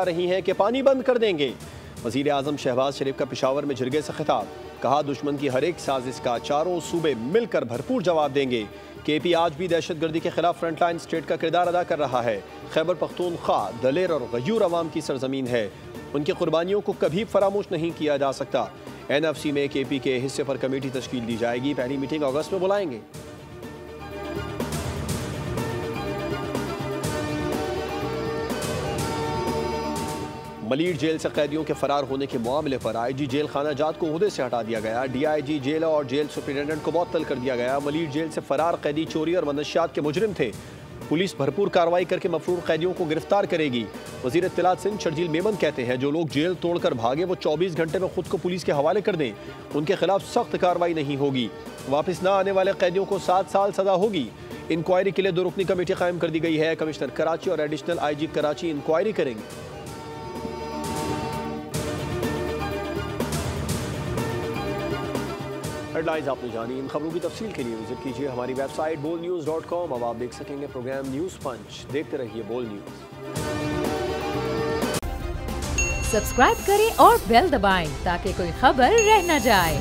रही हैं कि पानी बंद कर देंगे। वज़ीर आज़म शहबाज शरीफ का पेशावर में जिरगे से खिताब, कहा दुश्मन की हर एक साजिश का चारों सूबे मिलकर भरपूर जवाब देंगे। KP आज भी दहशतगर्दी के खिलाफ फ्रंटलाइन स्टेट का किरदार अदा कर रहा है। खैबर पख्तूनख्वा दलेर और गयूर अवाम की सरजमीन है, उनकी कुर्बानियों को कभी फरामोश नहीं किया जा सकता। NFC में KP के हिस्से पर कमेटी तश्कील दी जाएगी, पहली मीटिंग अगस्त में बुलाएंगे। मलीर जेल से कैदियों के फरार होने के मामले पर IG जेल खाना जात को ओहदे से हटा दिया गया। DIG जेल और जेल सुपरिटेंडेंट को मुअत्तल कर दिया गया। मलीर जेल से फरार कैदी चोरी और मनशियात के मुजरिम थे। पुलिस भरपूर कार्रवाई करके मफरूर कैदियों को गिरफ्तार करेगी। वज़ीर इत्तलात सिंध शर्जील मेमन कहते हैं, जो लोग जेल तोड़कर भागे वो 24 घंटे में खुद को पुलिस के हवाले कर दें, उनके खिलाफ सख्त कार्रवाई नहीं होगी। वापस न आने वाले कैदियों को 7 साल सजा होगी। इंक्वायरी के लिए 2 रुकनी कमेटी कायम कर दी गई है। कमिश्नर कराची और एडिशनल IG कराची इंक्वायरी करेंगे। हेडलाइंस आपने जानी। इन खबरों की तफसील के लिए विजिट कीजिए हमारी वेबसाइट bolnews.com। अब आप देख सकेंगे प्रोग्राम न्यूज़ पंच। देखते रहिए बोल न्यूज़। सब्सक्राइब करें और बेल दबाएं ताकि कोई खबर रह न जाए।